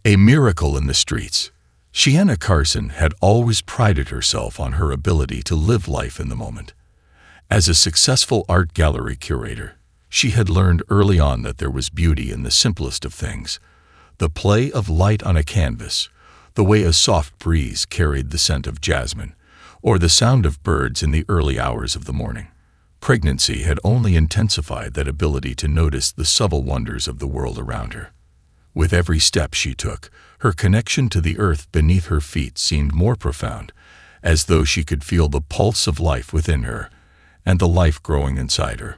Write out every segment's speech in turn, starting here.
A miracle in the streets. Shiana Carson had always prided herself on her ability to live life in the moment. As a successful art gallery curator, she had learned early on that there was beauty in the simplest of things. The play of light on a canvas, the way a soft breeze carried the scent of jasmine, or the sound of birds in the early hours of the morning. Pregnancy had only intensified that ability to notice the subtle wonders of the world around her. With every step she took, her connection to the earth beneath her feet seemed more profound, as though she could feel the pulse of life within her and the life growing inside her.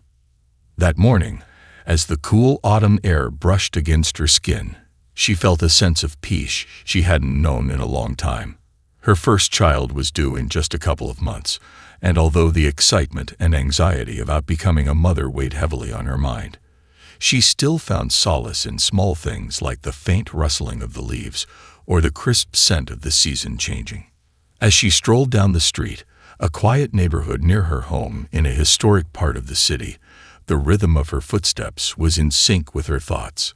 That morning, as the cool autumn air brushed against her skin, she felt a sense of peace she hadn't known in a long time. Her first child was due in just a couple of months, and although the excitement and anxiety about becoming a mother weighed heavily on her mind, she still found solace in small things like the faint rustling of the leaves or the crisp scent of the season changing. As she strolled down the street, a quiet neighborhood near her home in a historic part of the city, the rhythm of her footsteps was in sync with her thoughts.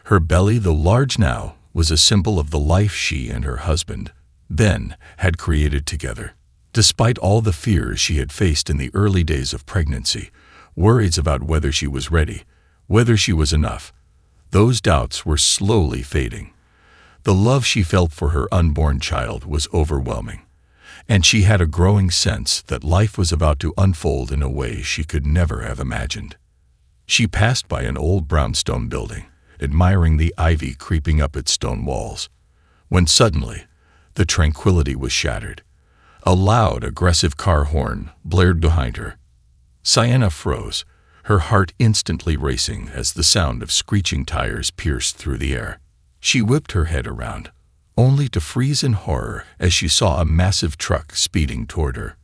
Her belly, though large now, was a symbol of the life she and her husband, Ben, had created together. Despite all the fears she had faced in the early days of pregnancy, worries about whether she was ready, whether she was enough, those doubts were slowly fading. The love she felt for her unborn child was overwhelming, and she had a growing sense that life was about to unfold in a way she could never have imagined. She passed by an old brownstone building, admiring the ivy creeping up its stone walls, when suddenly the tranquility was shattered. A loud, aggressive car horn blared behind her. Sienna froze, her heart instantly racing as the sound of screeching tires pierced through the air. She whipped her head around, only to freeze in horror as she saw a massive truck speeding toward her.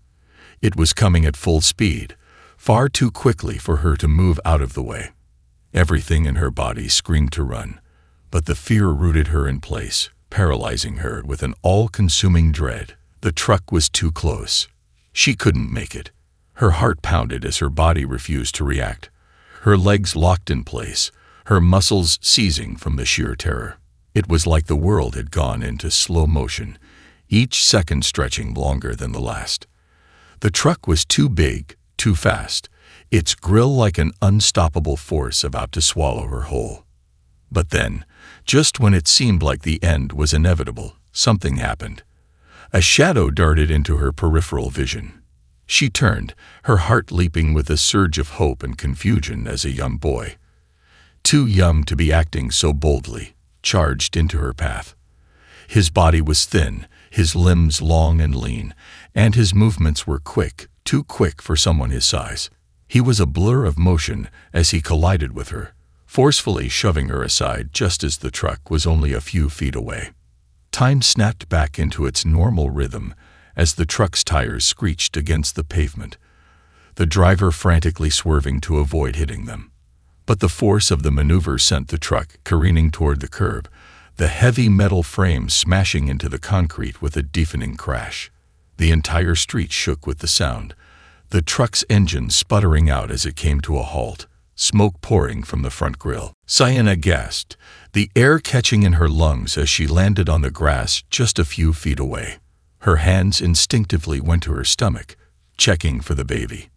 It was coming at full speed, far too quickly for her to move out of the way. Everything in her body screamed to run, but the fear rooted her in place, paralyzing her with an all-consuming dread. The truck was too close. She couldn't make it. Her heart pounded as her body refused to react, her legs locked in place, her muscles seizing from the sheer terror. It was like the world had gone into slow motion, each second stretching longer than the last. The truck was too big, too fast, its grille like an unstoppable force about to swallow her whole. But then, just when it seemed like the end was inevitable, something happened. A shadow darted into her peripheral vision. She turned, her heart leaping with a surge of hope and confusion as a young boy, too young to be acting so boldly, charged into her path. His body was thin, his limbs long and lean, and his movements were quick, too quick for someone his size. He was a blur of motion as he collided with her, forcefully shoving her aside just as the truck was only a few feet away. Time snapped back into its normal rhythm as the truck's tires screeched against the pavement, the driver frantically swerving to avoid hitting them. But the force of the maneuver sent the truck careening toward the curb, the heavy metal frame smashing into the concrete with a deafening crash. The entire street shook with the sound, the truck's engine sputtering out as it came to a halt, smoke pouring from the front grille. Sienna gasped, the air catching in her lungs as she landed on the grass just a few feet away. Her hands instinctively went to her stomach, checking for the baby.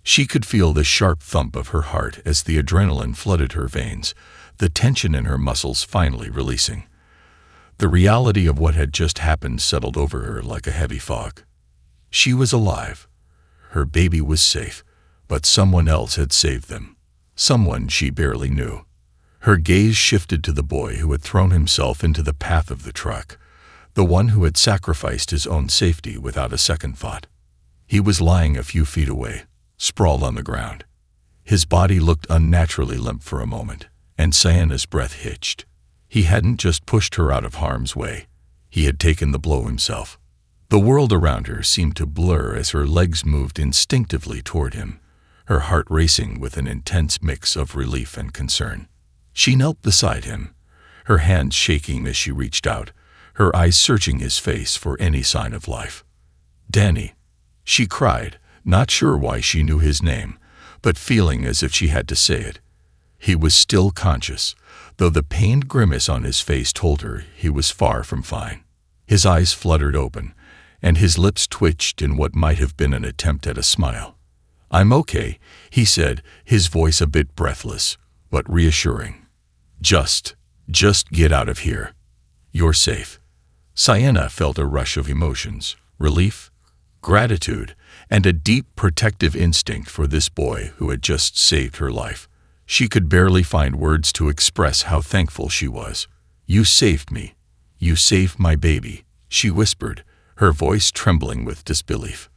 She could feel the sharp thump of her heart as the adrenaline flooded her veins, the tension in her muscles finally releasing. The reality of what had just happened settled over her like a heavy fog. She was alive. Her baby was safe, but someone else had saved them. Someone she barely knew. Her gaze shifted to the boy who had thrown himself into the path of the truck, the one who had sacrificed his own safety without a second thought. He was lying a few feet away, sprawled on the ground. His body looked unnaturally limp for a moment, and Sienna's breath hitched. He hadn't just pushed her out of harm's way. He had taken the blow himself. The world around her seemed to blur as her legs moved instinctively toward him, her heart racing with an intense mix of relief and concern. She knelt beside him, her hands shaking as she reached out, her eyes searching his face for any sign of life. "Danny," she cried, not sure why she knew his name, but feeling as if she had to say it. He was still conscious, though the pained grimace on his face told her he was far from fine. His eyes fluttered open, and his lips twitched in what might have been an attempt at a smile. "I'm okay," he said, his voice a bit breathless, but reassuring. Just get out of here. You're safe." Sienna felt a rush of emotions, relief, gratitude, and a deep protective instinct for this boy who had just saved her life. She could barely find words to express how thankful she was. "You saved me. You saved my baby," she whispered, her voice trembling with disbelief.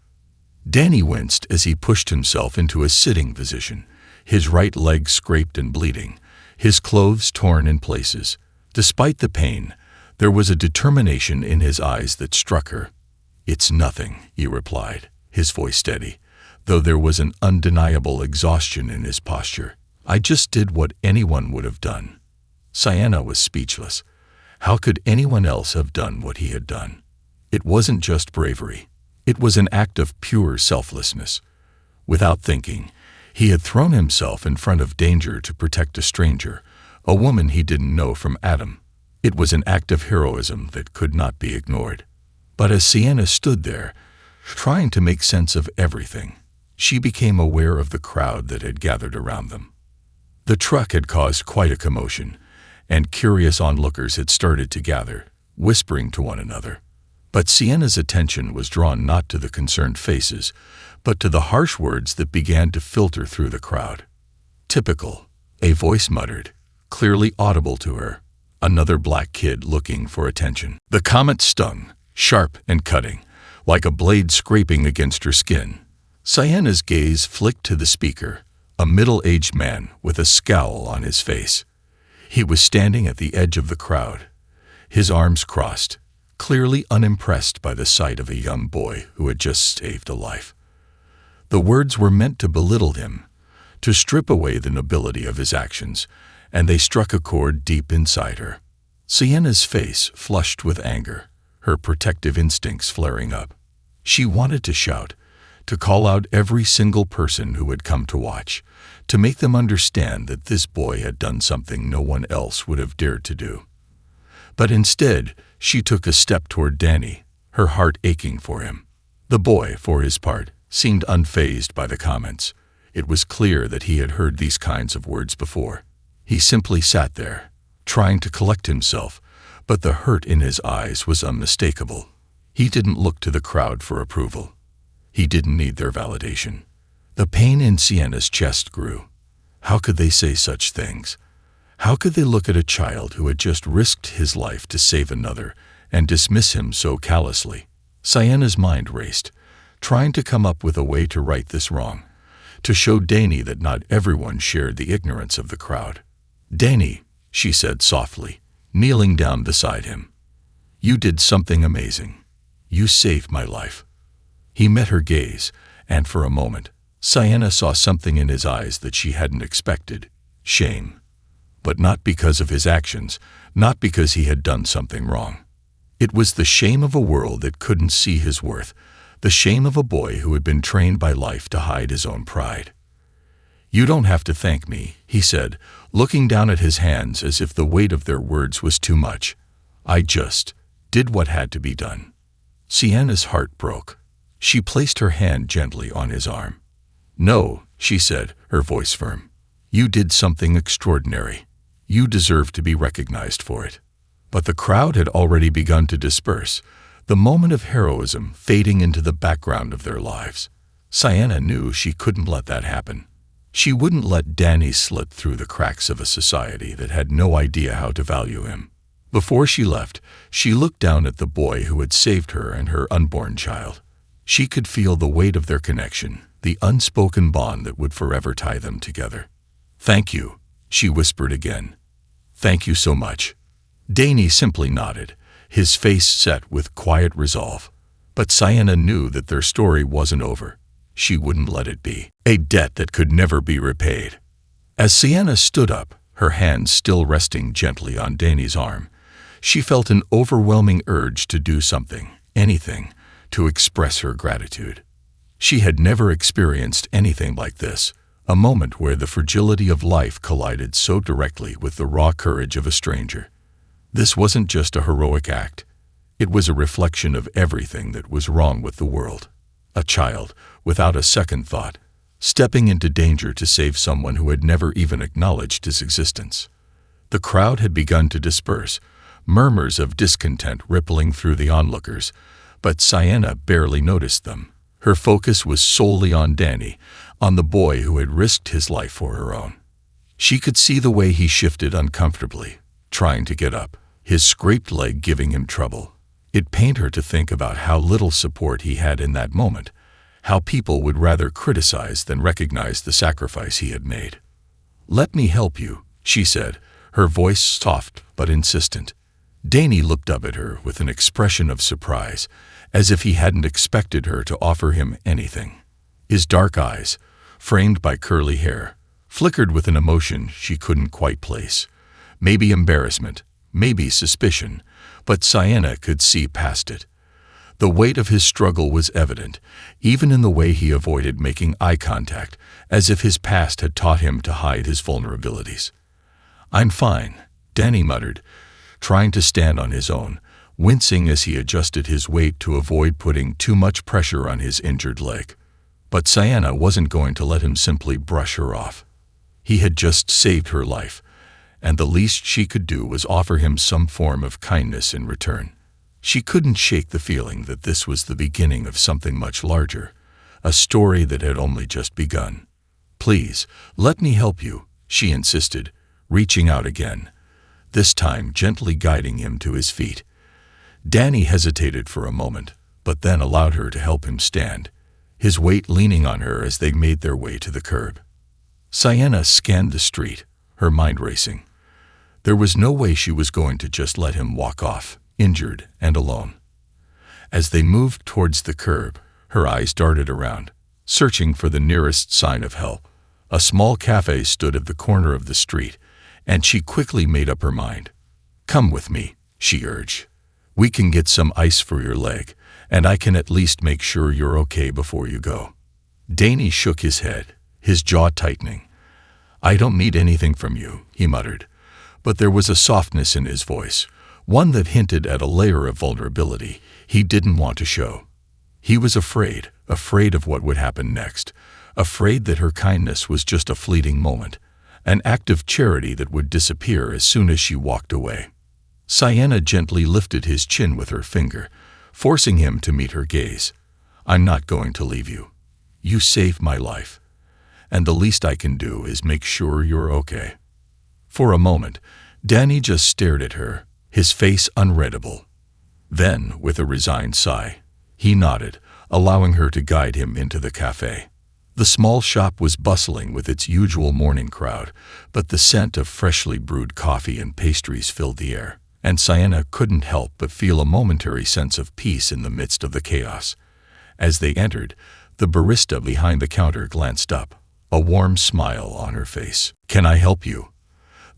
Danny winced as he pushed himself into a sitting position, his right leg scraped and bleeding, his clothes torn in places. Despite the pain, there was a determination in his eyes that struck her. "It's nothing," he replied, his voice steady, though there was an undeniable exhaustion in his posture. "I just did what anyone would have done." Sienna was speechless. How could anyone else have done what he had done? It wasn't just bravery. It was an act of pure selflessness. Without thinking, he had thrown himself in front of danger to protect a stranger, a woman he didn't know from Adam. It was an act of heroism that could not be ignored. But as Sienna stood there, trying to make sense of everything, she became aware of the crowd that had gathered around them. The truck had caused quite a commotion, and curious onlookers had started to gather, whispering to one another. But Sienna's attention was drawn not to the concerned faces, but to the harsh words that began to filter through the crowd. "Typical," a voice muttered, clearly audible to her. "Another black kid looking for attention." The comment stung, sharp and cutting, like a blade scraping against her skin. Sienna's gaze flicked to the speaker, a middle-aged man with a scowl on his face. He was standing at the edge of the crowd, his arms crossed, clearly unimpressed by the sight of a young boy who had just saved a life. The words were meant to belittle him, to strip away the nobility of his actions, and they struck a chord deep inside her. Sienna's face flushed with anger, her protective instincts flaring up. She wanted to shout, to call out every single person who had come to watch, to make them understand that this boy had done something no one else would have dared to do. But instead, she took a step toward Danny, her heart aching for him. The boy, for his part, seemed unfazed by the comments. It was clear that he had heard these kinds of words before. He simply sat there, trying to collect himself, but the hurt in his eyes was unmistakable. He didn't look to the crowd for approval. He didn't need their validation. The pain in Sienna's chest grew. How could they say such things? How could they look at a child who had just risked his life to save another and dismiss him so callously? Sienna's mind raced, trying to come up with a way to right this wrong, to show Danny that not everyone shared the ignorance of the crowd. "Danny," she said softly, kneeling down beside him, "you did something amazing. You saved my life." He met her gaze, and for a moment, Sienna saw something in his eyes that she hadn't expected: shame. But not because of his actions, not because he had done something wrong. It was the shame of a world that couldn't see his worth, the shame of a boy who had been trained by life to hide his own pride. "You don't have to thank me," he said, looking down at his hands as if the weight of their words was too much. "I just did what had to be done." Sienna's heart broke. She placed her hand gently on his arm. "No," she said, her voice firm. "You did something extraordinary. You deserve to be recognized for it." But the crowd had already begun to disperse, the moment of heroism fading into the background of their lives. Sienna knew she couldn't let that happen. She wouldn't let Danny slip through the cracks of a society that had no idea how to value him. Before she left, she looked down at the boy who had saved her and her unborn child. She could feel the weight of their connection, the unspoken bond that would forever tie them together. "Thank you," she whispered again. "Thank you so much." Danny simply nodded, his face set with quiet resolve. But Sienna knew that their story wasn't over. She wouldn't let it be. A debt that could never be repaid. As Sienna stood up, her hands still resting gently on Danny's arm, she felt an overwhelming urge to do something, anything, to express her gratitude. She had never experienced anything like this, A moment where the fragility of life collided so directly with the raw courage of a stranger. This wasn't just a heroic act. It was a reflection of everything that was wrong with the world. A child, without a second thought, stepping into danger to save someone who had never even acknowledged his existence. The crowd had begun to disperse, murmurs of discontent rippling through the onlookers, but Sienna barely noticed them. Her focus was solely on Danny, on the boy who had risked his life for her own. She could see the way he shifted uncomfortably, trying to get up, his scraped leg giving him trouble. It pained her to think about how little support he had in that moment, how people would rather criticize than recognize the sacrifice he had made. "Let me help you," she said, her voice soft but insistent. Danny looked up at her with an expression of surprise, as if he hadn't expected her to offer him anything. His dark eyes, framed by curly hair, flickered with an emotion she couldn't quite place. Maybe embarrassment, maybe suspicion, but Sienna could see past it. The weight of his struggle was evident, even in the way he avoided making eye contact, as if his past had taught him to hide his vulnerabilities. "I'm fine," Danny muttered, trying to stand on his own, wincing as he adjusted his weight to avoid putting too much pressure on his injured leg. But Sienna wasn't going to let him simply brush her off. He had just saved her life, and the least she could do was offer him some form of kindness in return. She couldn't shake the feeling that this was the beginning of something much larger, a story that had only just begun. "Please, let me help you," she insisted, reaching out again, this time gently guiding him to his feet. Danny hesitated for a moment, but then allowed her to help him stand, his weight leaning on her as they made their way to the curb. Sienna scanned the street, her mind racing. There was no way she was going to just let him walk off, injured and alone. As they moved towards the curb, her eyes darted around, searching for the nearest sign of help. A small cafe stood at the corner of the street, and she quickly made up her mind. "Come with me," she urged. "We can get some ice for your leg, and I can at least make sure you're okay before you go." Danny shook his head, his jaw tightening. "I don't need anything from you," he muttered, but there was a softness in his voice, one that hinted at a layer of vulnerability he didn't want to show. He was afraid of what would happen next, afraid that her kindness was just a fleeting moment, an act of charity that would disappear as soon as she walked away. Sienna gently lifted his chin with her finger, forcing him to meet her gaze. "I'm not going to leave you. You saved my life, and the least I can do is make sure you're okay." For a moment, Danny just stared at her, his face unreadable. Then, with a resigned sigh, he nodded, allowing her to guide him into the cafe. The small shop was bustling with its usual morning crowd, but the scent of freshly brewed coffee and pastries filled the air, and Sienna couldn't help but feel a momentary sense of peace in the midst of the chaos. As they entered, the barista behind the counter glanced up, a warm smile on her face. "Can I help you?"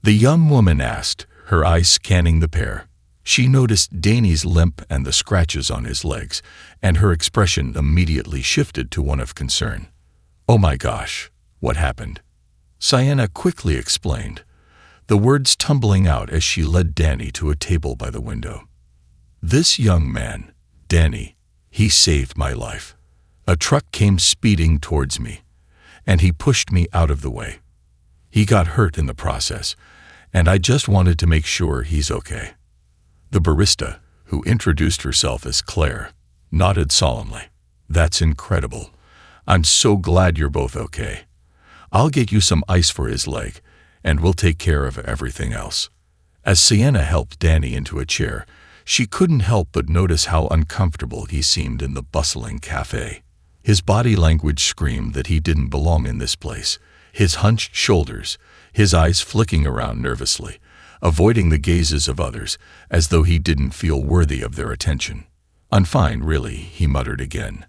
the young woman asked, her eyes scanning the pair. She noticed Danny's limp and the scratches on his legs, and her expression immediately shifted to one of concern. "Oh my gosh, what happened?" Sienna quickly explained, the words tumbling out as she led Danny to a table by the window. "This young man, Danny, he saved my life. A truck came speeding towards me, and he pushed me out of the way. He got hurt in the process, and I just wanted to make sure he's okay." The barista, who introduced herself as Claire, nodded solemnly. "That's incredible. I'm so glad you're both okay. I'll get you some ice for his leg, and we'll take care of everything else." As Sienna helped Danny into a chair, she couldn't help but notice how uncomfortable he seemed in the bustling cafe. His body language screamed that he didn't belong in this place, his hunched shoulders, his eyes flicking around nervously, avoiding the gazes of others, as though he didn't feel worthy of their attention. "I'm fine, really," he muttered again,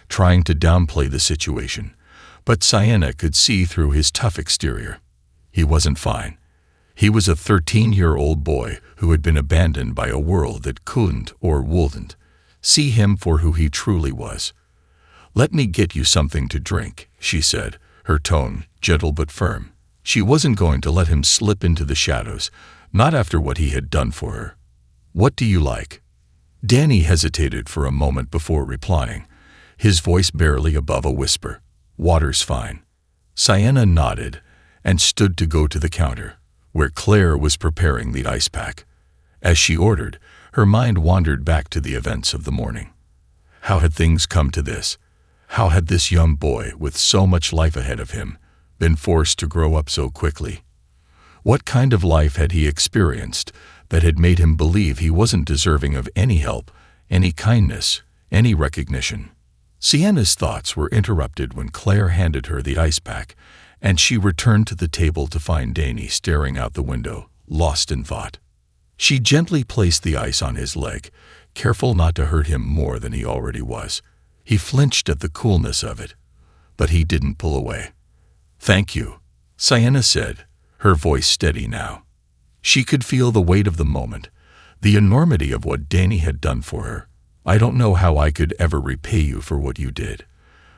trying to downplay the situation, but Sienna could see through his tough exterior. He wasn't fine. He was a 13-year-old boy who had been abandoned by a world that couldn't or wouldn't see him for who he truly was. "Let me get you something to drink," she said, her tone gentle but firm. She wasn't going to let him slip into the shadows, not after what he had done for her. "What do you like?" Danny hesitated for a moment before replying, his voice barely above a whisper. "Water's fine." Sienna nodded and stood to go to the counter, where Claire was preparing the ice pack. As she ordered, her mind wandered back to the events of the morning. How had things come to this? How had this young boy, with so much life ahead of him, been forced to grow up so quickly? What kind of life had he experienced that had made him believe he wasn't deserving of any help, any kindness, any recognition? Sienna's thoughts were interrupted when Claire handed her the ice pack, and she returned to the table to find Danny staring out the window, lost in thought. She gently placed the ice on his leg, careful not to hurt him more than he already was. He flinched at the coolness of it, but he didn't pull away. "Thank you," Sienna said, her voice steady now. She could feel the weight of the moment, the enormity of what Danny had done for her. "I don't know how I could ever repay you for what you did,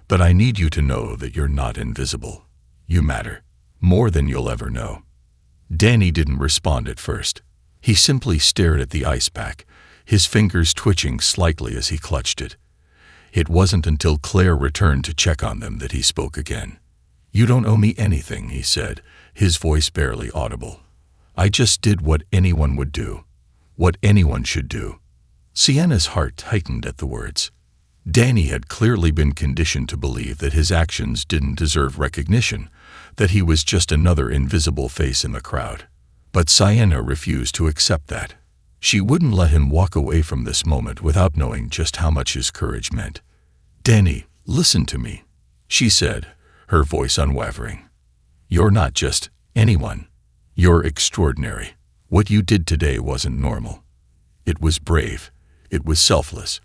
but I need you to know that you're not invisible. You matter, more than you'll ever know." Danny didn't respond at first. He simply stared at the ice pack, his fingers twitching slightly as he clutched it. It wasn't until Claire returned to check on them that he spoke again. "You don't owe me anything," he said, his voice barely audible. "I just did what anyone would do, what anyone should do." Sienna's heart tightened at the words. Danny had clearly been conditioned to believe that his actions didn't deserve recognition, that he was just another invisible face in the crowd. But Sienna refused to accept that. She wouldn't let him walk away from this moment without knowing just how much his courage meant. "Danny, listen to me," she said, her voice unwavering. "You're not just anyone. You're extraordinary. What you did today wasn't normal. It was brave, it was selfless,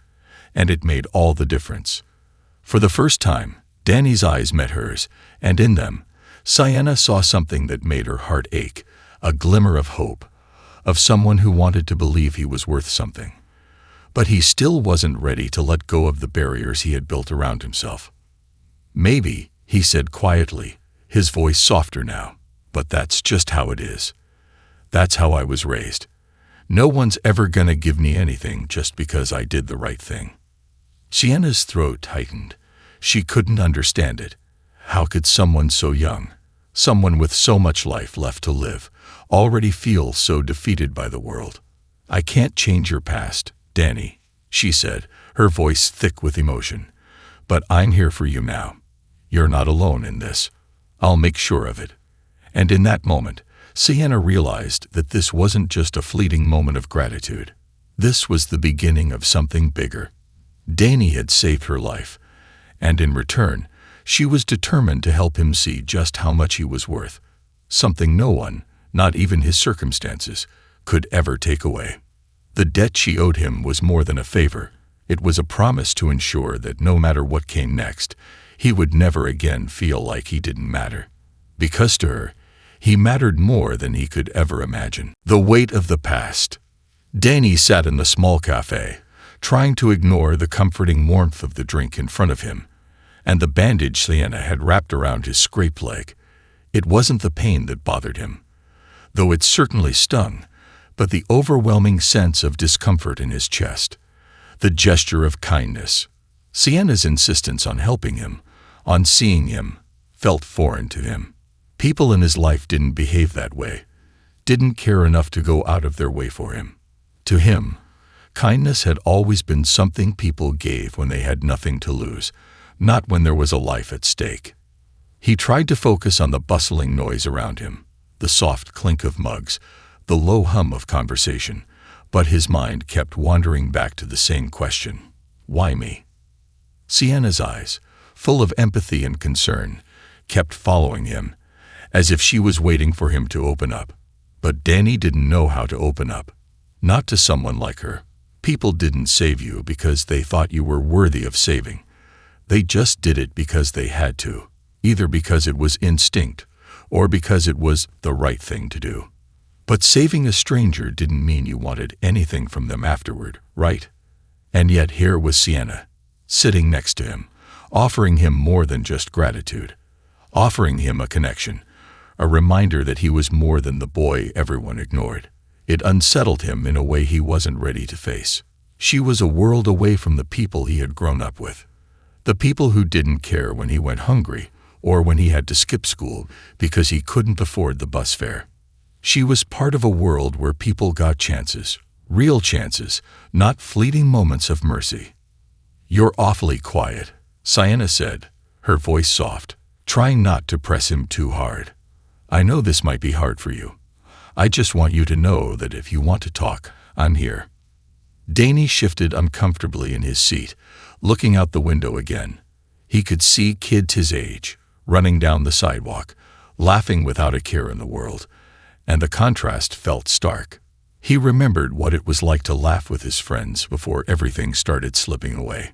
and it made all the difference." For the first time, Danny's eyes met hers, and in them, Sienna saw something that made her heart ache, a glimmer of hope, of someone who wanted to believe he was worth something. But he still wasn't ready to let go of the barriers he had built around himself. "Maybe," he said quietly, his voice softer now, "but that's just how it is. That's how I was raised. No one's ever gonna give me anything just because I did the right thing." Sienna's throat tightened. She couldn't understand it. How could someone so young, someone with so much life left to live, already feel so defeated by the world? "I can't change your past, Danny," she said, her voice thick with emotion. "But I'm here for you now. You're not alone in this. I'll make sure of it." And in that moment, Sienna realized that this wasn't just a fleeting moment of gratitude. This was the beginning of something bigger. Danny had saved her life, and in return, she was determined to help him see just how much he was worth, something no one, not even his circumstances, could ever take away. The debt she owed him was more than a favor. It was a promise to ensure that no matter what came next, he would never again feel like he didn't matter. Because to her, he mattered more than he could ever imagine. The weight of the past. Danny sat in the small cafe, trying to ignore the comforting warmth of the drink in front of him, and the bandage Sienna had wrapped around his scraped leg. It wasn't the pain that bothered him, though it certainly stung, but the overwhelming sense of discomfort in his chest, the gesture of kindness. Sienna's insistence on helping him, on seeing him, felt foreign to him. People in his life didn't behave that way, didn't care enough to go out of their way for him. To him, kindness had always been something people gave when they had nothing to lose, not when there was a life at stake. He tried to focus on the bustling noise around him, the soft clink of mugs, the low hum of conversation, but his mind kept wandering back to the same question: why me? Sienna's eyes, full of empathy and concern, kept following him, as if she was waiting for him to open up. But Danny didn't know how to open up. Not to someone like her. People didn't save you because they thought you were worthy of saving. They just did it because they had to, either because it was instinct or because it was the right thing to do. But saving a stranger didn't mean you wanted anything from them afterward, right? And yet here was Sienna, sitting next to him, offering him more than just gratitude, offering him a connection, a reminder that he was more than the boy everyone ignored. It unsettled him in a way he wasn't ready to face. She was a world away from the people he had grown up with. The people who didn't care when he went hungry or when he had to skip school because he couldn't afford the bus fare. She was part of a world where people got chances, real chances, not fleeting moments of mercy. "You're awfully quiet," Sienna said, her voice soft, trying not to press him too hard. "I know this might be hard for you. I just want you to know that if you want to talk, I'm here." Danny shifted uncomfortably in his seat, looking out the window again. He could see kids his age, running down the sidewalk, laughing without a care in the world, and the contrast felt stark. He remembered what it was like to laugh with his friends before everything started slipping away.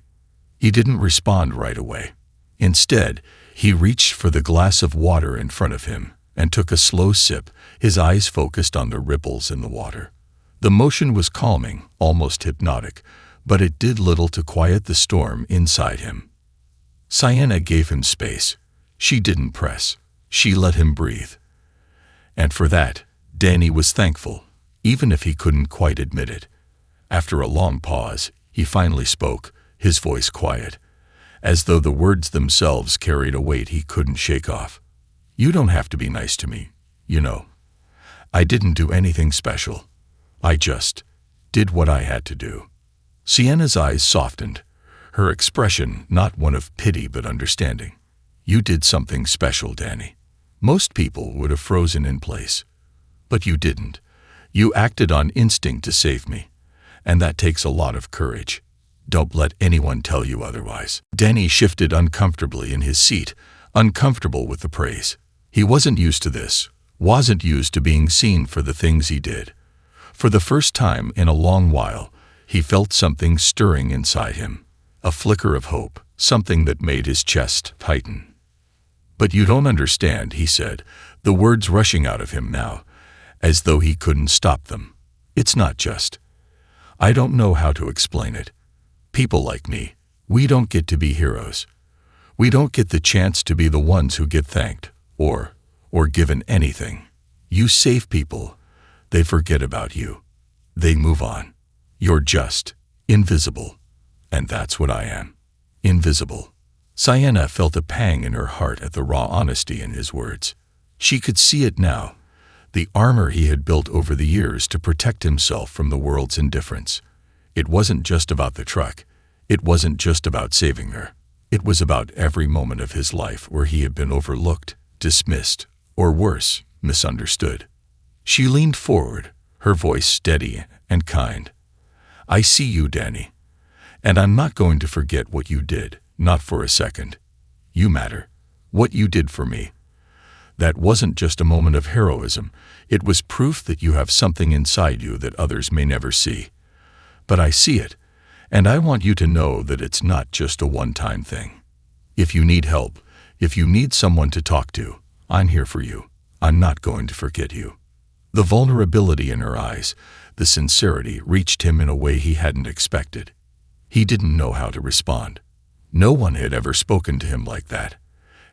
He didn't respond right away. Instead, he reached for the glass of water in front of him and took a slow sip, his eyes focused on the ripples in the water. The motion was calming, almost hypnotic, but it did little to quiet the storm inside him. Sienna gave him space. She didn't press. She let him breathe. And for that, Danny was thankful, even if he couldn't quite admit it. After a long pause, he finally spoke, his voice quiet, as though the words themselves carried a weight he couldn't shake off. "You don't have to be nice to me, you know. I didn't do anything special. I just did what I had to do." Sienna's eyes softened, her expression not one of pity but understanding. "You did something special, Danny. Most people would have frozen in place. But you didn't. You acted on instinct to save me, and that takes a lot of courage. Don't let anyone tell you otherwise." Danny shifted uncomfortably in his seat, uncomfortable with the praise. He wasn't used to this, wasn't used to being seen for the things he did. For the first time in a long while, he felt something stirring inside him, a flicker of hope, something that made his chest tighten. "But you don't understand," he said, the words rushing out of him now, as though he couldn't stop them. "It's not just. I don't know how to explain it. People like me, we don't get to be heroes. We don't get the chance to be the ones who get thanked, or given anything. You save people. They forget about you. They move on. You're just invisible. And that's what I am. Invisible." Sienna felt a pang in her heart at the raw honesty in his words. She could see it now, the armor he had built over the years to protect himself from the world's indifference. It wasn't just about the truck. It wasn't just about saving her. It was about every moment of his life where he had been overlooked, dismissed, or worse, misunderstood. She leaned forward, her voice steady and kind. "I see you, Danny, and I'm not going to forget what you did, not for a second. You matter. What you did for me. That wasn't just a moment of heroism. It was proof that you have something inside you that others may never see. But I see it, and I want you to know that it's not just a one-time thing. If you need help, if you need someone to talk to, I'm here for you. I'm not going to forget you." The vulnerability in her eyes, the sincerity, reached him in a way he hadn't expected. He didn't know how to respond. No one had ever spoken to him like that,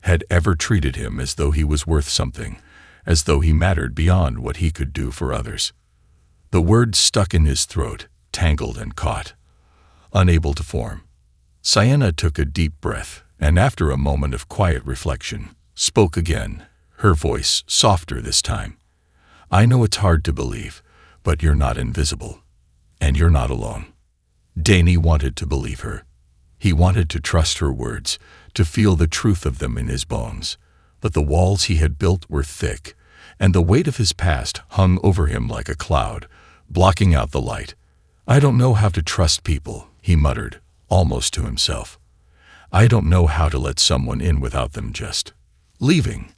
had ever treated him as though he was worth something, as though he mattered beyond what he could do for others. The words stuck in his throat, tangled and caught, unable to form. Sienna took a deep breath, and after a moment of quiet reflection, spoke again, her voice softer this time. "I know it's hard to believe, but you're not invisible. And you're not alone." Danny wanted to believe her. He wanted to trust her words, to feel the truth of them in his bones. But the walls he had built were thick, and the weight of his past hung over him like a cloud, blocking out the light. "I don't know how to trust people," he muttered, almost to himself. "I don't know how to let someone in without them just leaving.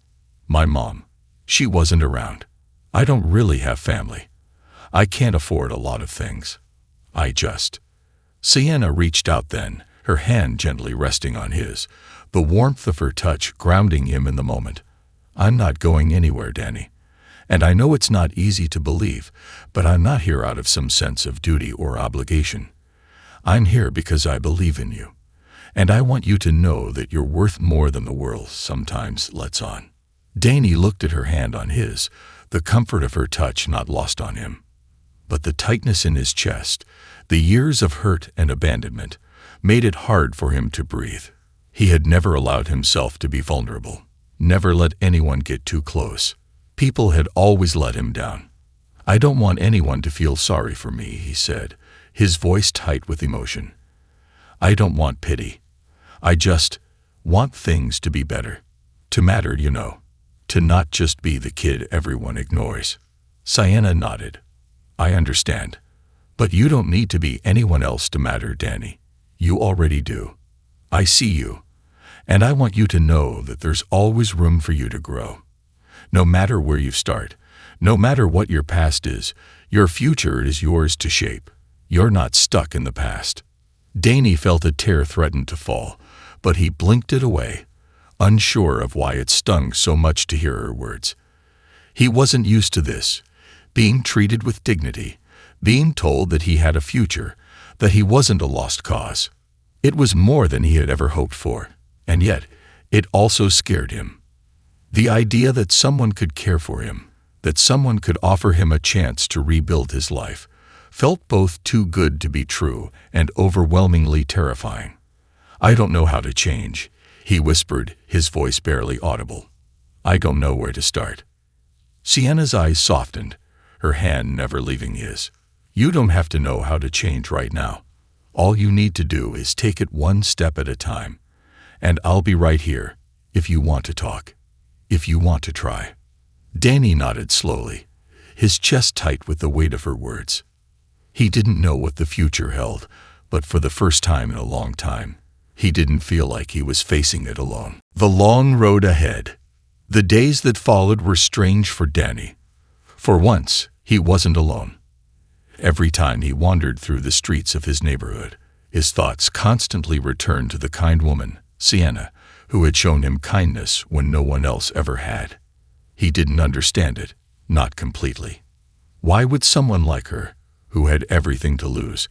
My mom, she wasn't around. I don't really have family. I can't afford a lot of things. I just..." Sienna reached out then, her hand gently resting on his, the warmth of her touch grounding him in the moment. "I'm not going anywhere, Danny. And I know it's not easy to believe, but I'm not here out of some sense of duty or obligation. I'm here because I believe in you. And I want you to know that you're worth more than the world sometimes lets on. Danny looked at her hand on his, the comfort of her touch not lost on him. But the tightness in his chest, the years of hurt and abandonment, made it hard for him to breathe. He had never allowed himself to be vulnerable, never let anyone get too close. People had always let him down. I don't want anyone to feel sorry for me, he said, his voice tight with emotion. I don't want pity. I just want things to be better. To matter, you know. To not just be the kid everyone ignores. Sienna nodded. I understand. But you don't need to be anyone else to matter, Danny. You already do. I see you. And I want you to know that there's always room for you to grow. No matter where you start, no matter what your past is, your future is yours to shape. You're not stuck in the past. Danny felt a tear threaten to fall, but he blinked it away, unsure of why it stung so much to hear her words. He wasn't used to this, being treated with dignity, being told that he had a future, that he wasn't a lost cause. It was more than he had ever hoped for, and yet it also scared him. The idea that someone could care for him, that someone could offer him a chance to rebuild his life, felt both too good to be true and overwhelmingly terrifying. I don't know how to change, he whispered, his voice barely audible. I don't know where to start. Sienna's eyes softened, her hand never leaving his. You don't have to know how to change right now. All you need to do is take it one step at a time. And I'll be right here, if you want to talk, if you want to try. Danny nodded slowly, his chest tight with the weight of her words. He didn't know what the future held, but for the first time in a long time, he didn't feel like he was facing it alone. The long road ahead. The days that followed were strange for Danny. For once, he wasn't alone. Every time he wandered through the streets of his neighborhood, his thoughts constantly returned to the kind woman, Sienna, who had shown him kindness when no one else ever had. He didn't understand it, not completely. Why would someone like her, who had everything to lose,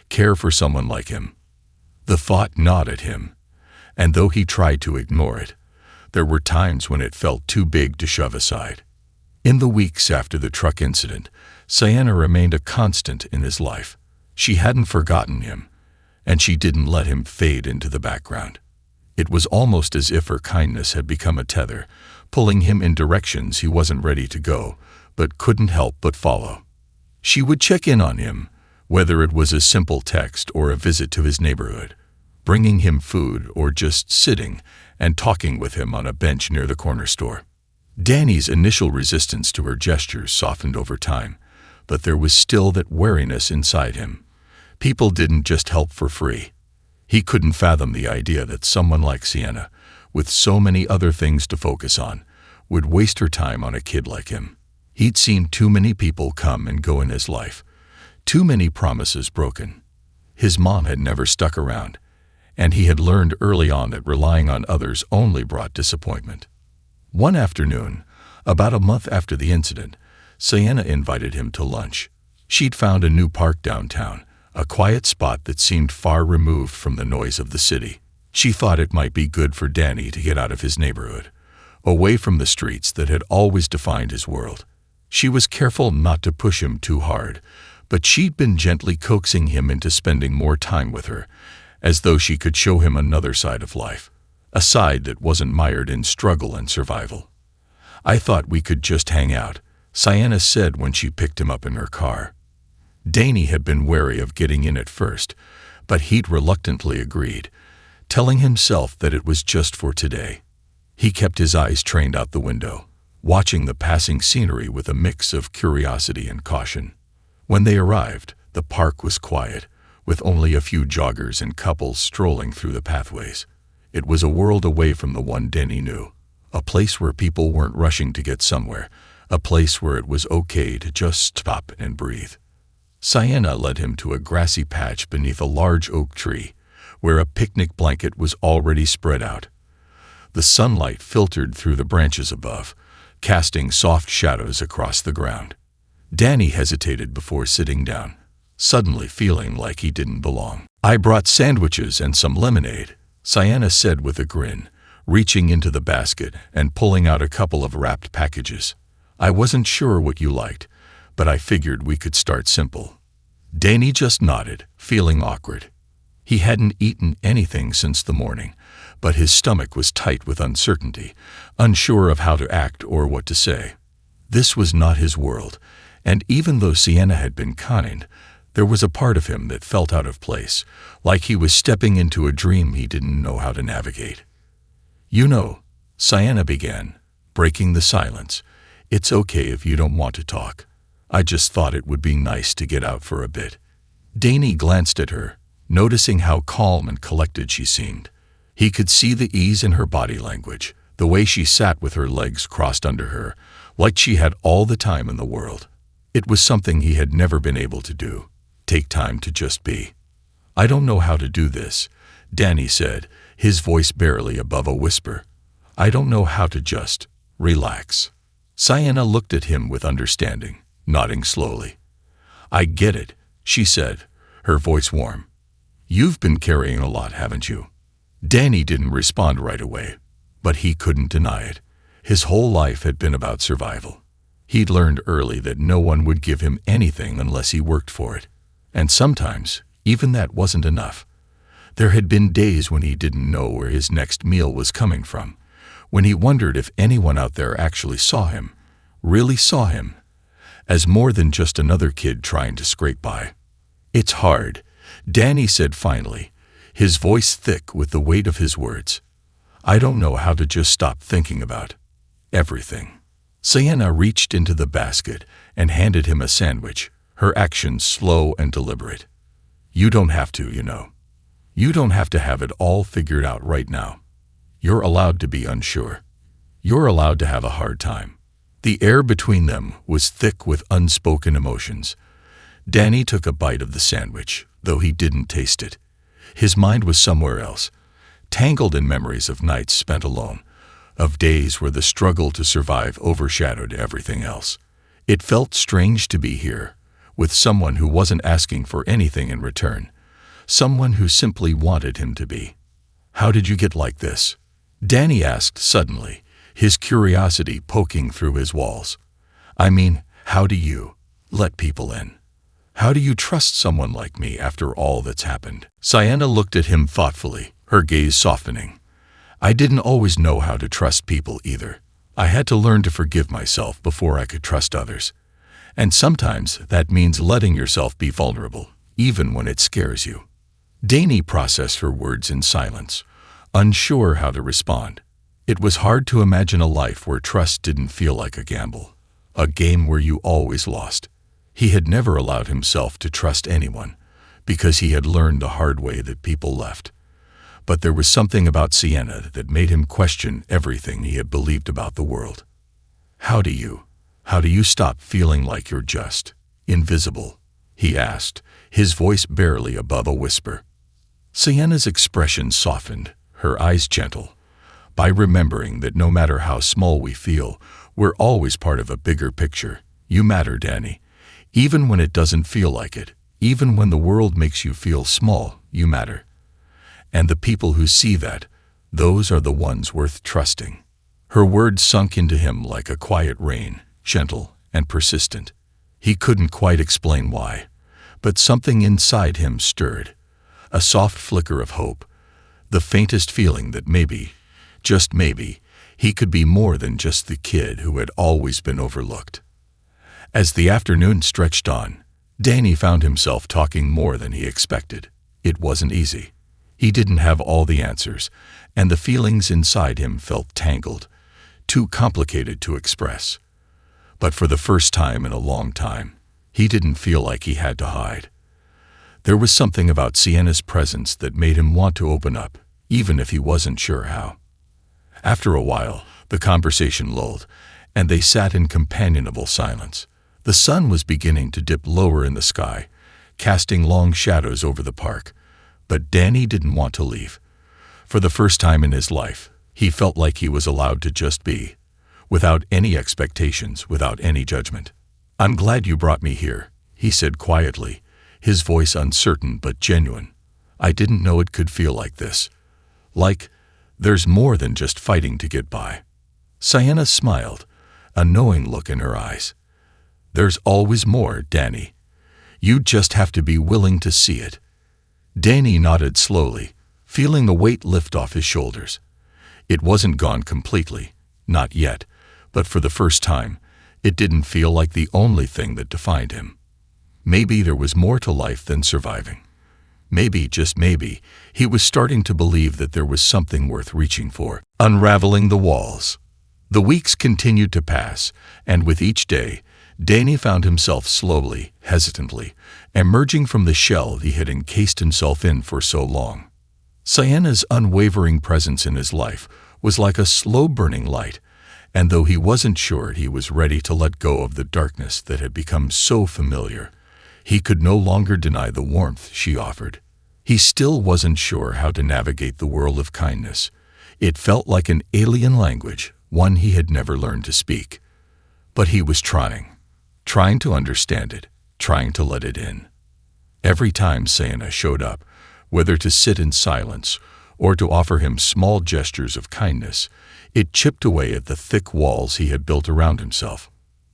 care for someone like him? The thought gnawed at him, and though he tried to ignore it, there were times when it felt too big to shove aside. In the weeks after the truck incident, Sienna remained a constant in his life. She hadn't forgotten him, and she didn't let him fade into the background. It was almost as if her kindness had become a tether, pulling him in directions he wasn't ready to go, but couldn't help but follow. She would check in on him, whether it was a simple text or a visit to his neighborhood, bringing him food or just sitting and talking with him on a bench near the corner store. Danny's initial resistance to her gestures softened over time, but there was still that wariness inside him. People didn't just help for free. He couldn't fathom the idea that someone like Sienna, with so many other things to focus on, would waste her time on a kid like him. He'd seen too many people come and go in his life, too many promises broken. His mom had never stuck around, and he had learned early on that relying on others only brought disappointment. One afternoon, about a month after the incident, Sienna invited him to lunch. She'd found a new park downtown, a quiet spot that seemed far removed from the noise of the city. She thought it might be good for Danny to get out of his neighborhood, away from the streets that had always defined his world. She was careful not to push him too hard, but she'd been gently coaxing him into spending more time with her, as though she could show him another side of life, a side that wasn't mired in struggle and survival. I thought we could just hang out, Sienna said when she picked him up in her car. Danny had been wary of getting in at first, but he'd reluctantly agreed, telling himself that it was just for today. He kept his eyes trained out the window, watching the passing scenery with a mix of curiosity and caution. When they arrived, the park was quiet, with only a few joggers and couples strolling through the pathways. It was a world away from the one Danny knew, a place where people weren't rushing to get somewhere, a place where it was okay to just stop and breathe. Sienna led him to a grassy patch beneath a large oak tree, where a picnic blanket was already spread out. The sunlight filtered through the branches above, casting soft shadows across the ground. Danny hesitated before sitting down, suddenly feeling like he didn't belong. I brought sandwiches and some lemonade, Sienna said with a grin, reaching into the basket and pulling out a couple of wrapped packages. I wasn't sure what you liked, but I figured we could start simple. Danny just nodded, feeling awkward. He hadn't eaten anything since the morning, but his stomach was tight with uncertainty, unsure of how to act or what to say. This was not his world, and even though Sienna had been kind, there was a part of him that felt out of place, like he was stepping into a dream he didn't know how to navigate. You know, Sienna began, breaking the silence, it's okay if you don't want to talk. I just thought it would be nice to get out for a bit. Danny glanced at her, noticing how calm and collected she seemed. He could see the ease in her body language, the way she sat with her legs crossed under her, like she had all the time in the world. It was something he had never been able to do, take time to just be. I don't know how to do this, Danny said, his voice barely above a whisper. I don't know how to just relax. Sienna looked at him with understanding, nodding slowly. I get it, she said, her voice warm. You've been carrying a lot, haven't you? Danny didn't respond right away, but he couldn't deny it. His whole life had been about survival. He'd learned early that no one would give him anything unless he worked for it. And sometimes, even that wasn't enough. There had been days when he didn't know where his next meal was coming from, when he wondered if anyone out there actually saw him, really saw him, as more than just another kid trying to scrape by. It's hard, Danny said finally, his voice thick with the weight of his words. I don't know how to just stop thinking about everything. Sienna reached into the basket and handed him a sandwich, her actions slow and deliberate. You don't have to, you know. You don't have to have it all figured out right now. You're allowed to be unsure. You're allowed to have a hard time. The air between them was thick with unspoken emotions. Danny took a bite of the sandwich, though he didn't taste it. His mind was somewhere else, tangled in memories of nights spent alone, of days where the struggle to survive overshadowed everything else. It felt strange to be here, with someone who wasn't asking for anything in return, someone who simply wanted him to be. How did you get like this? Danny asked suddenly, his curiosity poking through his walls. I mean, how do you let people in? How do you trust someone like me after all that's happened? Sienna looked at him thoughtfully, her gaze softening. I didn't always know how to trust people either. I had to learn to forgive myself before I could trust others. And sometimes that means letting yourself be vulnerable, even when it scares you. Danny processed her words in silence, unsure how to respond. It was hard to imagine a life where trust didn't feel like a gamble, a game where you always lost. He had never allowed himself to trust anyone, because he had learned the hard way that people left. But there was something about Sienna that made him question everything he had believed about the world. How do you stop feeling like you're just invisible? He asked, his voice barely above a whisper. Sienna's expression softened, her eyes gentle. By remembering that no matter how small we feel, we're always part of a bigger picture. You matter, Danny. Even when it doesn't feel like it, even when the world makes you feel small, you matter. And the people who see that, those are the ones worth trusting. Her words sunk into him like a quiet rain, gentle and persistent. He couldn't quite explain why, but something inside him stirred. A soft flicker of hope, the faintest feeling that maybe, just maybe, he could be more than just the kid who had always been overlooked. As the afternoon stretched on, Danny found himself talking more than he expected. It wasn't easy. He didn't have all the answers, and the feelings inside him felt tangled, too complicated to express. But for the first time in a long time, he didn't feel like he had to hide. There was something about Sienna's presence that made him want to open up, even if he wasn't sure how. After a while, the conversation lulled, and they sat in companionable silence. The sun was beginning to dip lower in the sky, casting long shadows over the park, but Danny didn't want to leave. For the first time in his life, he felt like he was allowed to just be, without any expectations, without any judgment. I'm glad you brought me here, he said quietly, his voice uncertain but genuine. I didn't know it could feel like this. Like, there's more than just fighting to get by. Sienna smiled, a knowing look in her eyes. There's always more, Danny. You just have to be willing to see it. Danny nodded slowly, feeling the weight lift off his shoulders. It wasn't gone completely, not yet, but for the first time, it didn't feel like the only thing that defined him. Maybe there was more to life than surviving. Maybe, just maybe, he was starting to believe that there was something worth reaching for. Unraveling the walls. The weeks continued to pass, and with each day, Danny found himself slowly, hesitantly, emerging from the shell he had encased himself in for so long. Sienna's unwavering presence in his life was like a slow-burning light, and though he wasn't sure he was ready to let go of the darkness that had become so familiar, he could no longer deny the warmth she offered. He still wasn't sure how to navigate the world of kindness. It felt like an alien language, one he had never learned to speak. But he was trying to understand it, trying to let it in. Every time Sienna showed up, whether to sit in silence or to offer him small gestures of kindness, it chipped away at the thick walls he had built around himself.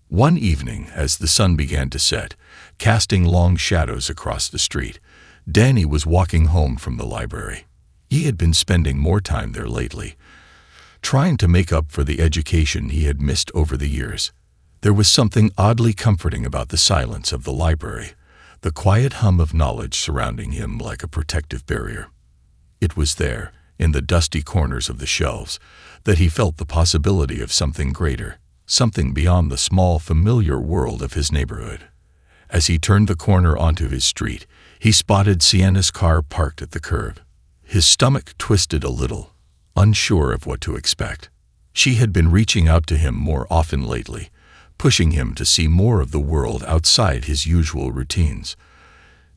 One evening, as the sun began to set, casting long shadows across the street, Danny was walking home from the library. He had been spending more time there lately, trying to make up for the education he had missed over the years. There was something oddly comforting about the silence of the library, the quiet hum of knowledge surrounding him like a protective barrier. It was there, in the dusty corners of the shelves, that he felt the possibility of something greater, something beyond the small, familiar world of his neighborhood. As he turned the corner onto his street, he spotted Sienna's car parked at the curb. His stomach twisted a little, unsure of what to expect. She had been reaching out to him more often lately, pushing him to see more of the world outside his usual routines.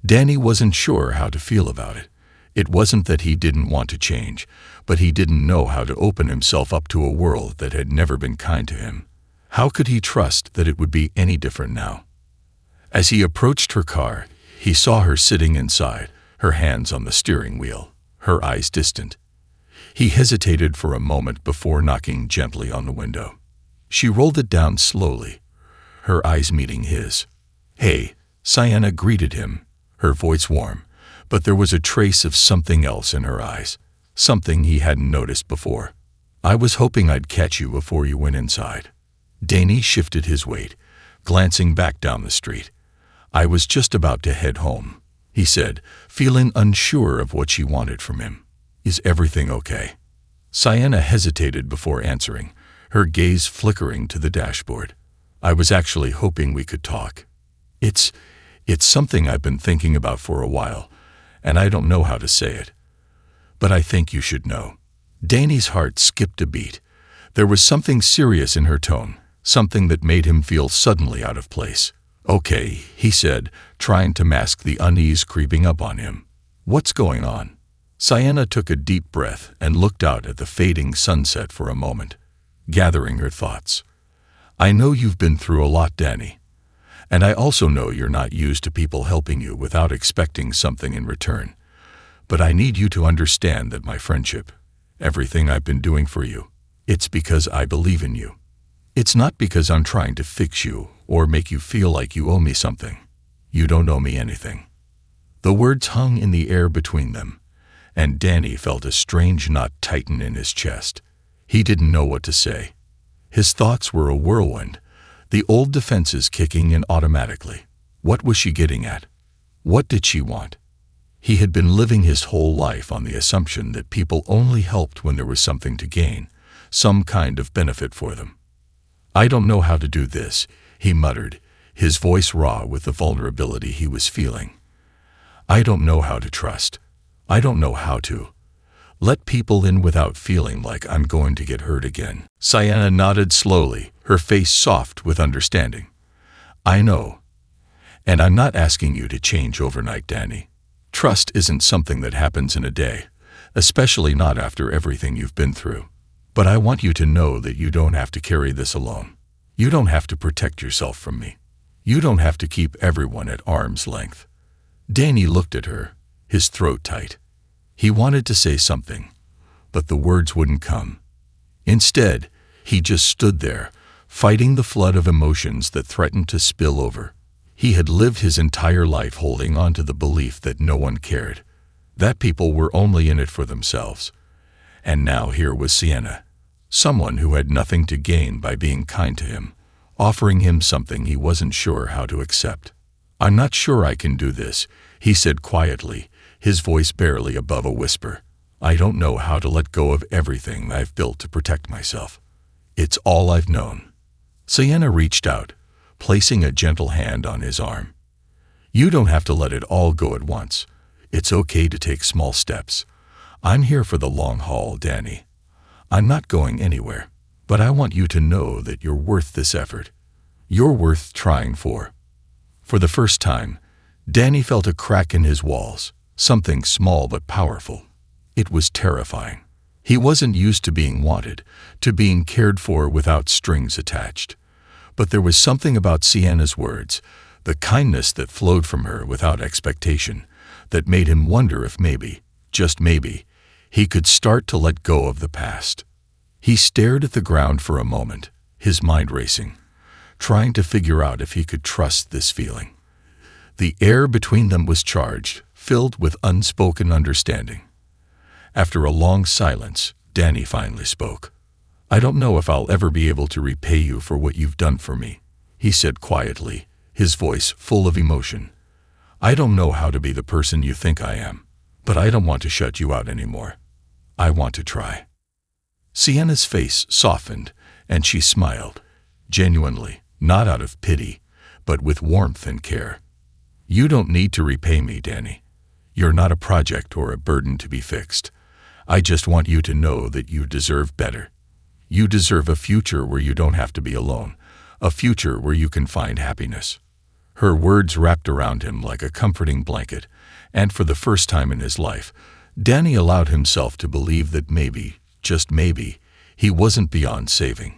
Danny wasn't sure how to feel about it. It wasn't that he didn't want to change, but he didn't know how to open himself up to a world that had never been kind to him. How could he trust that it would be any different now? As he approached her car, he saw her sitting inside, her hands on the steering wheel, her eyes distant. He hesitated for a moment before knocking gently on the window. She rolled it down slowly, her eyes meeting his. "Hey," Sienna greeted him, her voice warm, but there was a trace of something else in her eyes, something he hadn't noticed before. "I was hoping I'd catch you before you went inside." Danny shifted his weight, glancing back down the street. "I was just about to head home," he said, feeling unsure of what she wanted from him. "Is everything okay?" Sienna hesitated before answering, her gaze flickering to the dashboard. "I was actually hoping we could talk. It's something I've been thinking about for a while, and I don't know how to say it. But I think you should know." Danny's heart skipped a beat. There was something serious in her tone, something that made him feel suddenly out of place. "Okay," he said, trying to mask the unease creeping up on him. "What's going on?" Sienna took a deep breath and looked out at the fading sunset for a moment, gathering her thoughts. "I know you've been through a lot, Danny. And I also know you're not used to people helping you without expecting something in return. But I need you to understand that my friendship, everything I've been doing for you, it's because I believe in you. It's not because I'm trying to fix you or make you feel like you owe me something. You don't owe me anything." The words hung in the air between them, and Danny felt a strange knot tighten in his chest. He didn't know what to say. His thoughts were a whirlwind, the old defenses kicking in automatically. What was she getting at? What did she want? He had been living his whole life on the assumption that people only helped when there was something to gain, some kind of benefit for them. "I don't know how to do this," he muttered, his voice raw with the vulnerability he was feeling. "I don't know how to trust. I don't know how to let people in without feeling like I'm going to get hurt again." Sienna nodded slowly, her face soft with understanding. "I know. And I'm not asking you to change overnight, Danny. Trust isn't something that happens in a day, especially not after everything you've been through. But I want you to know that you don't have to carry this alone. You don't have to protect yourself from me. You don't have to keep everyone at arm's length." Danny looked at her, his throat tight. He wanted to say something, but the words wouldn't come. Instead, he just stood there, fighting the flood of emotions that threatened to spill over. He had lived his entire life holding on to the belief that no one cared, that people were only in it for themselves. And now here was Sienna, someone who had nothing to gain by being kind to him, offering him something he wasn't sure how to accept. "I'm not sure I can do this," he said quietly, his voice barely above a whisper. "I don't know how to let go of everything I've built to protect myself. It's all I've known." Sienna reached out, placing a gentle hand on his arm. "You don't have to let it all go at once. It's okay to take small steps. I'm here for the long haul, Danny. I'm not going anywhere, but I want you to know that you're worth this effort. You're worth trying for." For the first time, Danny felt a crack in his walls, something small but powerful. It was terrifying. He wasn't used to being wanted, to being cared for without strings attached. But there was something about Sienna's words, the kindness that flowed from her without expectation, that made him wonder if maybe, just maybe, he could start to let go of the past. He stared at the ground for a moment, his mind racing, trying to figure out if he could trust this feeling. The air between them was charged, filled with unspoken understanding. After a long silence, Danny finally spoke. "I don't know if I'll ever be able to repay you for what you've done for me," he said quietly, his voice full of emotion. "I don't know how to be the person you think I am, but I don't want to shut you out anymore. I want to try." Sienna's face softened, and she smiled, genuinely, not out of pity, but with warmth and care. "You don't need to repay me, Danny. You're not a project or a burden to be fixed. I just want you to know that you deserve better. You deserve a future where you don't have to be alone, a future where you can find happiness." Her words wrapped around him like a comforting blanket, and for the first time in his life, Danny allowed himself to believe that maybe, just maybe, he wasn't beyond saving.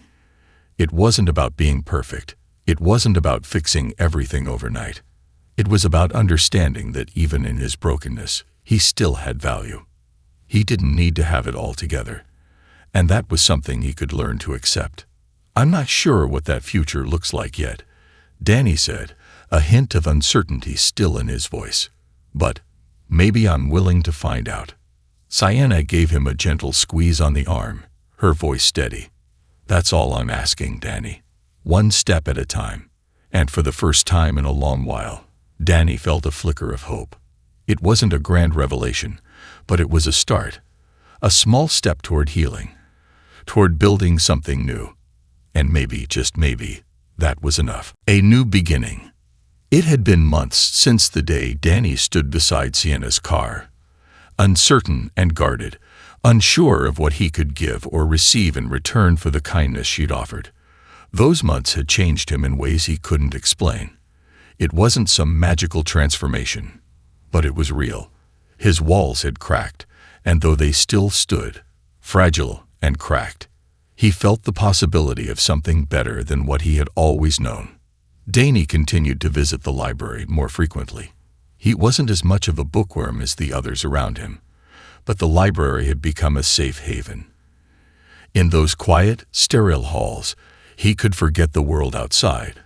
It wasn't about being perfect. It wasn't about fixing everything overnight. It was about understanding that even in his brokenness, he still had value. He didn't need to have it all together, and that was something he could learn to accept. "I'm not sure what that future looks like yet," Danny said, a hint of uncertainty still in his voice. "But maybe I'm willing to find out." Sienna gave him a gentle squeeze on the arm, her voice steady. "That's all I'm asking, Danny. One step at a time." And for the first time in a long while, Danny felt a flicker of hope. It wasn't a grand revelation, but it was a start, a small step toward healing, toward building something new. And maybe, just maybe, that was enough. A new beginning. It had been months since the day Danny stood beside Sienna's car, uncertain and guarded, unsure of what he could give or receive in return for the kindness she'd offered. Those months had changed him in ways he couldn't explain. It wasn't some magical transformation, but it was real. His walls had cracked, and though they still stood, fragile and cracked, he felt the possibility of something better than what he had always known. Danny continued to visit the library more frequently. He wasn't as much of a bookworm as the others around him, but the library had become a safe haven. In those quiet, sterile halls, he could forget the world outside,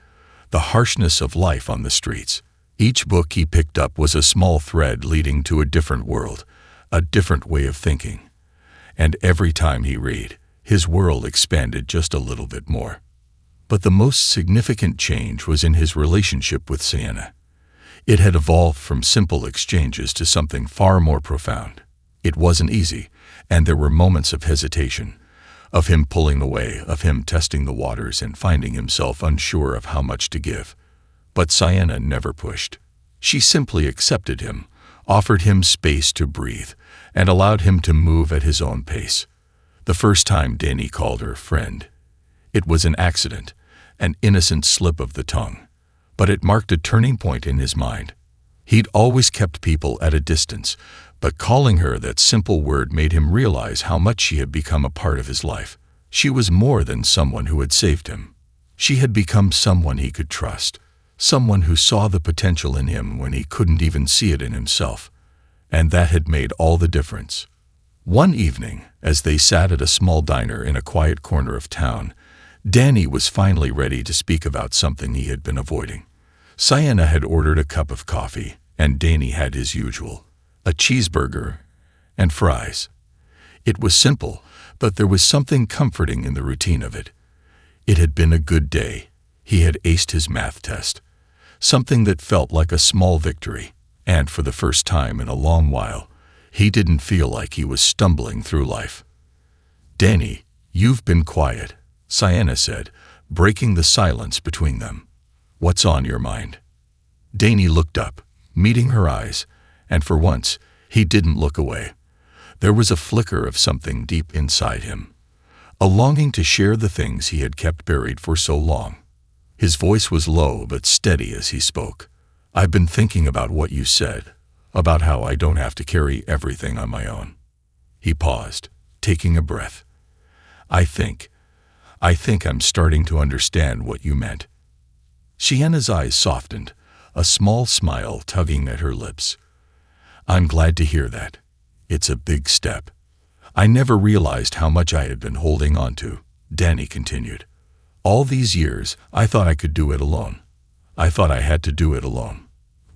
the harshness of life on the streets. Each book he picked up was a small thread leading to a different world, a different way of thinking. And every time he read, his world expanded just a little bit more. But the most significant change was in his relationship with Sienna. It had evolved from simple exchanges to something far more profound. It wasn't easy, and there were moments of hesitation, of him pulling away, of him testing the waters and finding himself unsure of how much to give. But Sienna never pushed. She simply accepted him, offered him space to breathe, and allowed him to move at his own pace. The first time Danny called her friend, it was an accident, an innocent slip of the tongue, but it marked a turning point in his mind. He'd always kept people at a distance, but calling her that simple word made him realize how much she had become a part of his life. She was more than someone who had saved him. She had become someone he could trust, someone who saw the potential in him when he couldn't even see it in himself. And that had made all the difference. One evening, as they sat at a small diner in a quiet corner of town, Danny was finally ready to speak about something he had been avoiding. Sienna had ordered a cup of coffee, and Danny had his usual, a cheeseburger and fries. It was simple, but there was something comforting in the routine of it. It had been a good day. He had aced his math test. Something that felt like a small victory, and for the first time in a long while, he didn't feel like he was stumbling through life. "Danny, you've been quiet," Sienna said, breaking the silence between them. "What's on your mind?" Danny looked up, meeting her eyes, and for once, he didn't look away. There was a flicker of something deep inside him, a longing to share the things he had kept buried for so long. His voice was low but steady as he spoke. "I've been thinking about what you said, about how I don't have to carry everything on my own." He paused, taking a breath. I think I'm starting to understand what you meant." Sienna's eyes softened, a small smile tugging at her lips. "I'm glad to hear that. It's a big step. I never realized how much I had been holding on to," Danny continued. "All these years, I thought I could do it alone. I thought I had to do it alone.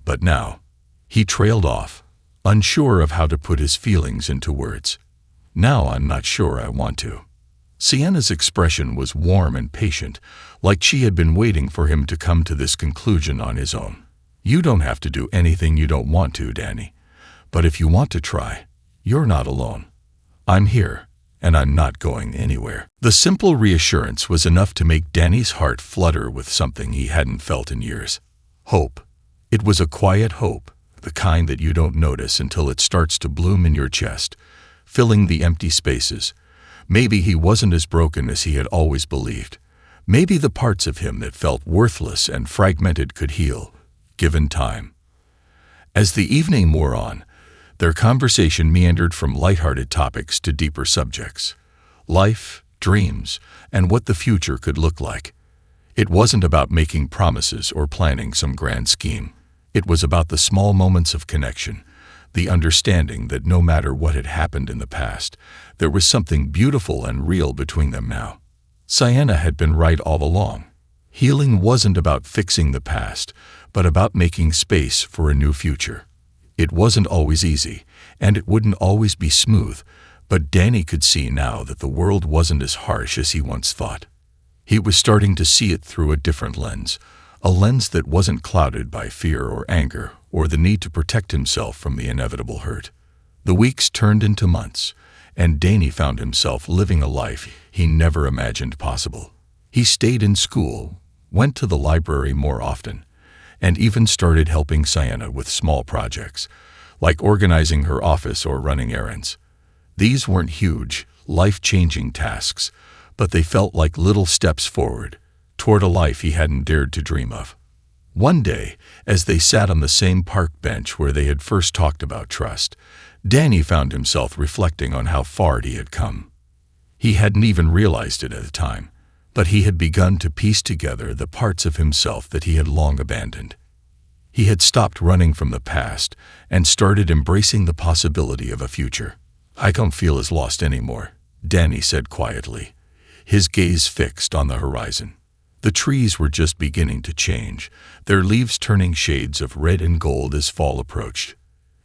But now," he trailed off, unsure of how to put his feelings into words. "Now I'm not sure I want to." Sienna's expression was warm and patient, like she had been waiting for him to come to this conclusion on his own. "You don't have to do anything you don't want to, Danny. But if you want to try, you're not alone. I'm here, and I'm not going anywhere." The simple reassurance was enough to make Danny's heart flutter with something he hadn't felt in years. Hope. It was a quiet hope, the kind that you don't notice until it starts to bloom in your chest, filling the empty spaces. Maybe he wasn't as broken as he had always believed. Maybe the parts of him that felt worthless and fragmented could heal, given time. As the evening wore on, their conversation meandered from lighthearted topics to deeper subjects. Life, dreams, and what the future could look like. It wasn't about making promises or planning some grand scheme. It was about the small moments of connection, the understanding that no matter what had happened in the past, there was something beautiful and real between them now. Sienna had been right all along. Healing wasn't about fixing the past, but about making space for a new future. It wasn't always easy, and it wouldn't always be smooth, but Danny could see now that the world wasn't as harsh as he once thought. He was starting to see it through a different lens, a lens that wasn't clouded by fear or anger, or the need to protect himself from the inevitable hurt. The weeks turned into months, and Danny found himself living a life he never imagined possible. He stayed in school, went to the library more often, and even started helping Sienna with small projects, like organizing her office or running errands. These weren't huge, life-changing tasks, but they felt like little steps forward, toward a life he hadn't dared to dream of. One day, as they sat on the same park bench where they had first talked about trust, Danny found himself reflecting on how far he had come. He hadn't even realized it at the time, but he had begun to piece together the parts of himself that he had long abandoned. He had stopped running from the past and started embracing the possibility of a future. "I don't feel as lost anymore," Danny said quietly, his gaze fixed on the horizon. The trees were just beginning to change, their leaves turning shades of red and gold as fall approached.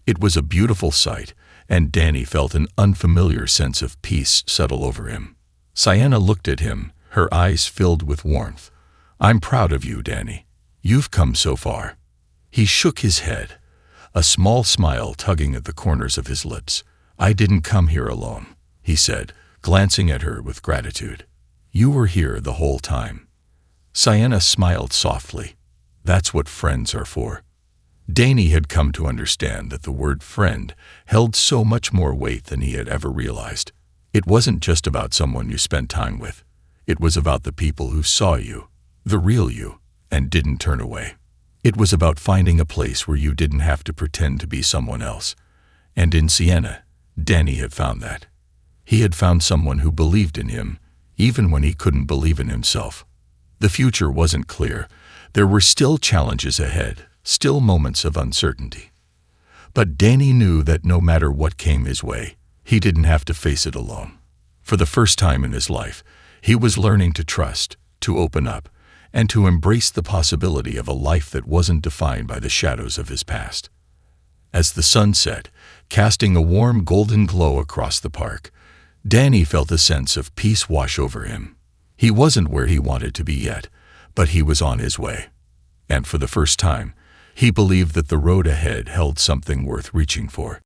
It was a beautiful sight, and Danny felt an unfamiliar sense of peace settle over him. Sienna looked at him, her eyes filled with warmth. "I'm proud of you, Danny. You've come so far." He shook his head, a small smile tugging at the corners of his lips. "I didn't come here alone," he said, glancing at her with gratitude. "You were here the whole time." Sienna smiled softly. "That's what friends are for." Danny had come to understand that the word friend held so much more weight than he had ever realized. It wasn't just about someone you spent time with. It was about the people who saw you, the real you, and didn't turn away. It was about finding a place where you didn't have to pretend to be someone else. And in Sienna, Danny had found that. He had found someone who believed in him, even when he couldn't believe in himself. The future wasn't clear. There were still challenges ahead, still moments of uncertainty. But Danny knew that no matter what came his way, He didn't have to face it alone. For the first time in his life, he was learning to trust, to open up, and to embrace the possibility of a life that wasn't defined by the shadows of his past. As the sun set, casting a warm golden glow across the park, Danny felt a sense of peace wash over him. He wasn't where he wanted to be yet, but he was on his way. And for the first time, he believed that the road ahead held something worth reaching for.